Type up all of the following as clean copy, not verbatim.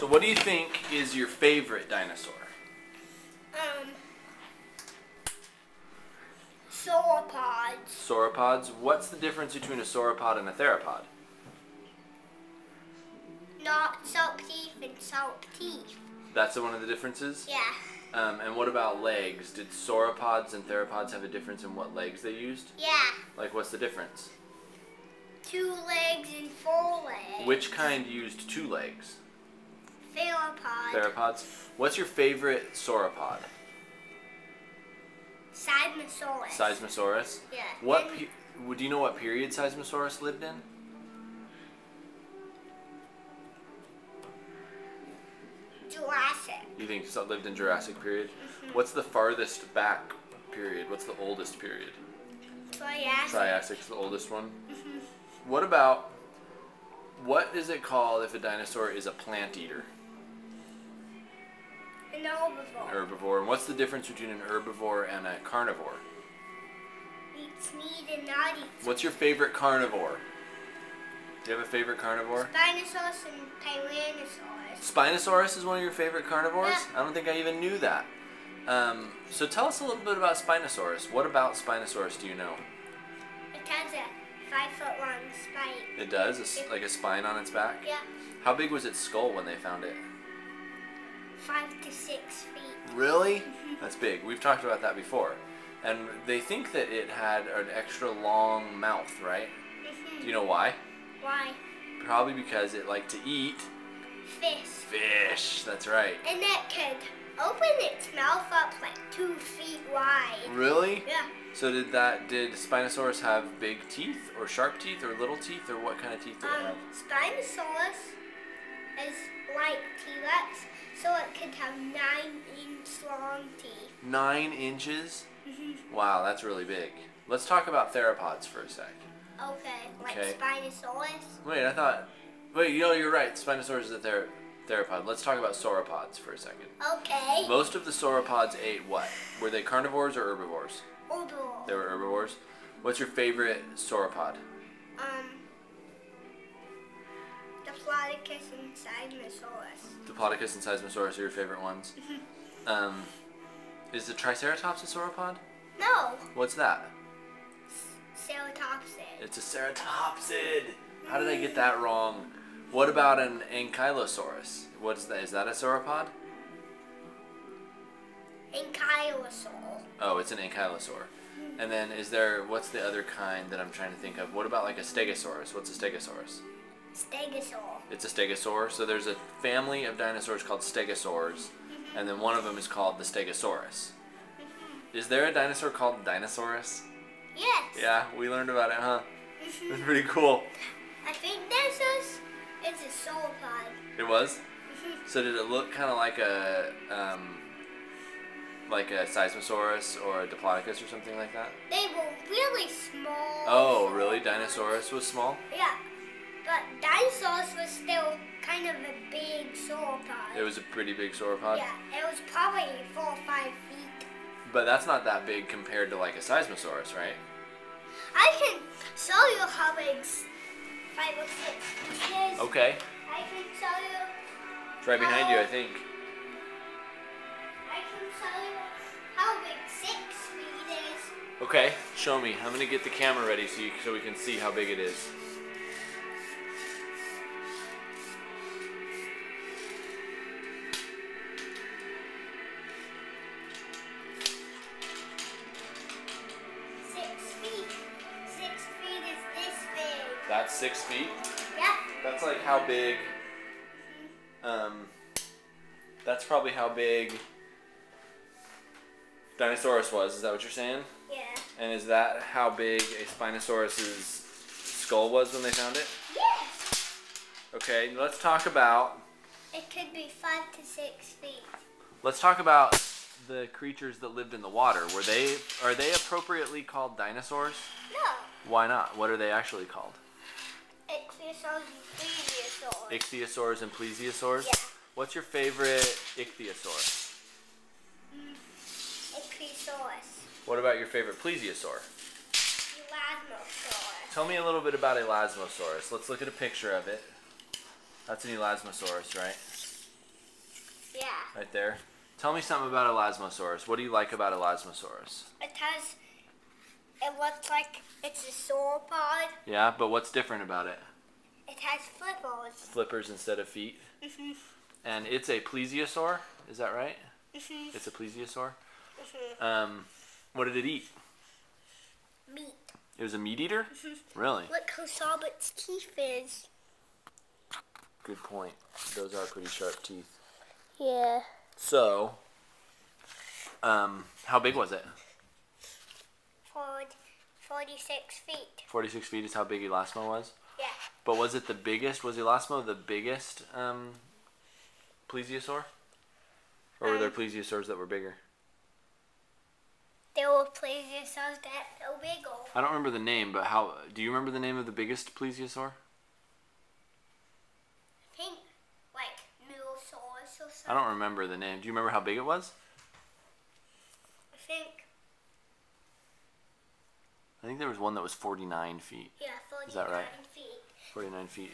So what do you think is your favorite dinosaur? Sauropods. Sauropods? What's the difference between a sauropod and a theropod? Not salt teeth and salt teeth. That's one of the differences? Yeah. And what about legs? Did sauropods and theropods have a difference in what legs they used? Yeah. Like, what's the difference? 2 legs and 4 legs. Which kind used 2 legs? Theropod. Theropods. What's your favorite sauropod? Seismosaurus. Seismosaurus? Yeah. Do you know what period Seismosaurus lived in? Jurassic. You think it lived in Jurassic period? What's the farthest back period? What's the oldest period? Triassic. Triassic's the oldest one. Mm-hmm. What is it called if a dinosaur is a plant eater? An herbivore. Herbivore. And what's the difference between an herbivore and a carnivore? Eats meat and not eat. What's your favorite carnivore? Do you have a favorite carnivore? Spinosaurus and Tyrannosaurus. Spinosaurus is one of your favorite carnivores? Yeah. I don't think I even knew that. So tell us a little bit about Spinosaurus. What about Spinosaurus do you know? It has a 5-foot-long spike. It does? Like a spine on its back? Yeah. How big was its skull when they found it? 5 to 6 feet. Really? That's big. We've talked about that before. And they think that it had an extra long mouth, right? Do you know why? Why? Probably because it liked to eat Fish. fish. That's right. And it could open its mouth up like 2 feet wide. Really? Yeah. So did Spinosaurus have big teeth or sharp teeth or little teeth, or what kind of teeth did it have? Spinosaurus is like T-Rex, so it could have 9-inch long teeth. 9 inches? Wow, that's really big. Let's talk about theropods for a sec. Okay, like Okay. Spinosaurus. Wait, you're right. Spinosaurus is a theropod. Let's talk about sauropods for a second. Okay. Most of the sauropods ate what? Were they carnivores or herbivores? Herbivore. They were herbivores. What's your favorite sauropod? Diplodocus and Seismosaurus. Diplodocus and Seismosaurus are your favorite ones. Is the Triceratops a sauropod? No. What's that? Ceratopsid. It's a ceratopsid. How did I get that wrong? What about an ankylosaurus? What is that? Is that a sauropod? Ankylosaur. Oh, it's an ankylosaur. And then what's the other kind that I'm trying to think of? What about like a stegosaurus? What's a stegosaurus? Stegosaur. It's a stegosaur. So there's a family of dinosaurs called stegosaurs, and then one of them is called the stegosaurus. Is there a dinosaur called Dinosaurus? Yes. Yeah, we learned about it, huh? That's pretty cool. I think this is a sauropod. It was? So did it look kind of like a Seismosaurus or a Diplodocus or something like that? They were really small. Oh, really? Dinosaurus was small? Yeah. But Dinosaurs was still kind of a big sauropod. It was a pretty big sauropod? Yeah, it was probably 4 or 5 feet. But that's not that big compared to like a Seismosaurus, right? I can show you how big 5 or 6 feet is. Okay. I can show you. It's right behind you, I think. I can show you how big 6 feet is. Okay, show me. I'm gonna get the camera ready so we can see how big it is. That's 6 feet? Yeah. That's like how big, that's probably how big Dinosaurus was. Is that what you're saying? Yeah. And is that how big a Spinosaurus's skull was when they found it? Yes. Okay, let's talk about... It could be 5 to 6 feet. Let's talk about the creatures that lived in the water. Are they appropriately called dinosaurs? No. Why not? What are they actually called? Ichthyosaurs and plesiosaurs. Ichthyosaurs and plesiosaurs? Yeah. What's your favorite ichthyosaur? Ichthyosaurus. What about your favorite plesiosaur? Elasmosaurus. Tell me a little bit about Elasmosaurus. Let's look at a picture of it. That's an Elasmosaurus, right? Yeah. Right there. Tell me something about Elasmosaurus. What do you like about Elasmosaurus? It looks like it's a sauropod. Yeah, but what's different about it? It has flippers. Flippers instead of feet. And it's a plesiosaur, is that right? It's a plesiosaur. What did it eat? Meat. It was a meat eater? Really? Look how sharp its teeth is. Good point. Those are pretty sharp teeth. Yeah. So, how big was it? 46 feet. 46 feet is how big Elasmo was? Yeah. But was it the biggest? Was Elasmo the biggest plesiosaur? Or were there plesiosaurs that were bigger? There were plesiosaurs that were bigger. I don't remember the name, but how? Do you remember the name of the biggest plesiosaur? I think like Dinosaurs or something. I don't remember the name. Do you remember how big it was? I think there was one that was 49 feet. Yeah, 49 Is that right? feet. 49 feet.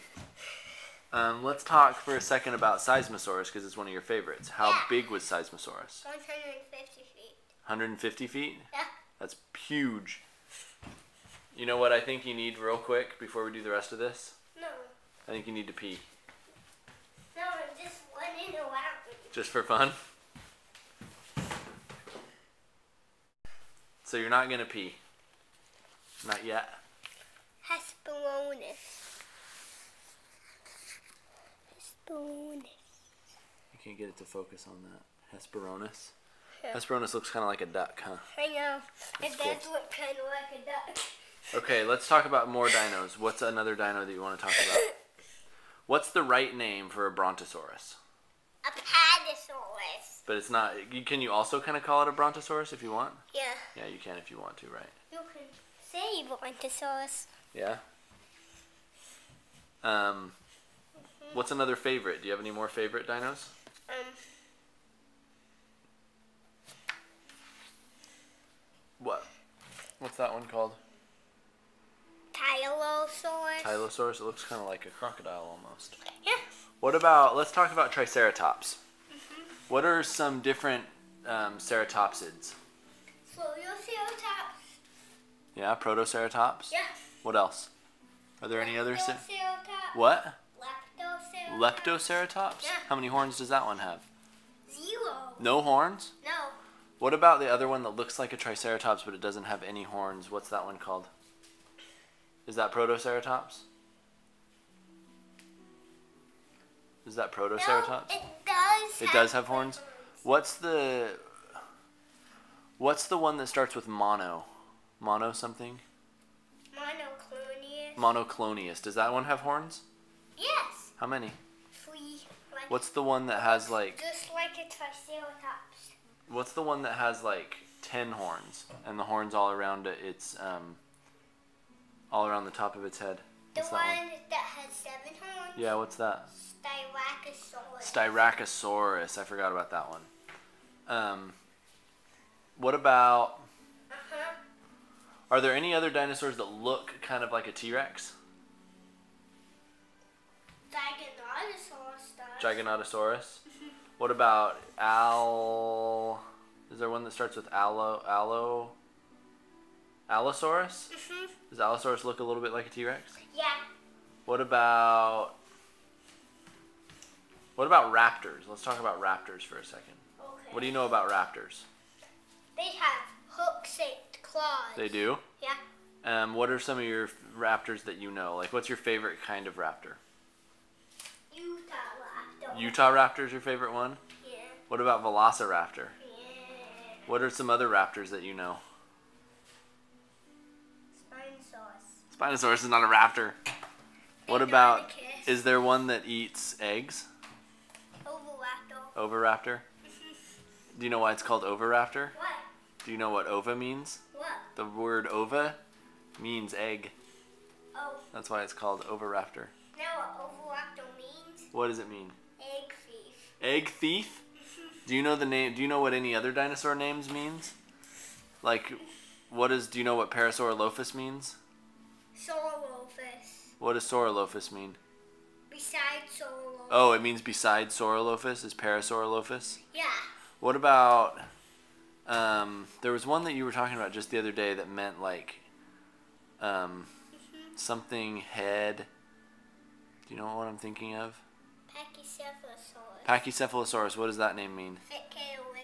Let's talk for a second about Seismosaurus because it's one of your favorites. How big was Seismosaurus? 150 feet. 150 feet? Yeah. That's huge. You know what I think you need real quick before we do the rest of this? No. I think you need to pee. No, I'm just running around. Just for fun? So you're not going to pee? Not yet? Hesperornis. Hesperornis. You can't get it to focus on that. Hesperornis? Yeah. Hesperornis looks kind of like a duck, huh? I know. That's It cool. does look kind of like a duck. Okay, let's talk about more dinos. What's another dino that you want to talk about? What's the right name for a Brontosaurus? A Padasaurus. But it's not... Can you also kind of call it a Brontosaurus if you want? Yeah. Yeah, you can if you want to, right? You can say Brontosaurus. Yeah? What's another favorite? Do you have any more favorite dinos? What? What's that one called? Tylosaurus. Tylosaurus. It looks kind of like a crocodile almost. Yeah. What about... Let's talk about Triceratops. What are some different ceratopsids? Folioceratops. Yeah, Protoceratops? Yeah. What else? Are there any other... Leptoceratops. What? Leptoceratops. Leptoceratops? Yeah. How many horns does that one have? 0. No horns? No. What about the other one that looks like a Triceratops but it doesn't have any horns? What's that one called? Is that Protoceratops? Is that Protoceratops? No, it does. It does have horns? What's the one that starts with mono? Mono something? Monoclonius. Monoclonius. Does that one have horns? Yes. How many? 3. Like, What's the one that has like... just like a Triceratops. What's the one that has like 10 horns and the horns all around it? It's all around the top of its head. The What's one that one? that has 7 horns. Yeah, what's that? Styracosaurus. Styracosaurus. I forgot about that one. What about... Are there any other dinosaurs that look kind of like a T-Rex? Giganotosaurus does. Giganotosaurus. What about Is there one that starts with Allosaurus? Does Allosaurus look a little bit like a T-Rex? Yeah. What about raptors? Let's talk about raptors for a second. Okay. What do you know about raptors? They have hook-shaped claws. They do? Yeah. What are some of your raptors that you know? Like, what's your favorite kind of raptor? Utah raptor. Utah raptor is your favorite one? Yeah. What about velociraptor? Yeah. What are some other raptors that you know? Spinosaurus. Spinosaurus is not a raptor. What about, Deinonychus. is there one that eats eggs? Oviraptor. Oviraptor? Do you know why it's called Oviraptor? What? Do you know what ova means? What? The word ova means egg. Oh. That's why it's called Oviraptor. Now what Oviraptor means? What does it mean? Egg thief. Egg thief? Do you know the name? Do you know what any other dinosaur names means? Like, do you know what Parasaurolophus means? Saurolophus. What does Saurolophus mean? Besides Saurolophus. Oh, it means besides Saurolophus is Parasaurolophus? Yeah. What about, there was one that you were talking about just the other day that meant like, something head. Do you know what I'm thinking of? Pachycephalosaurus. Pachycephalosaurus. What does that name mean? Thick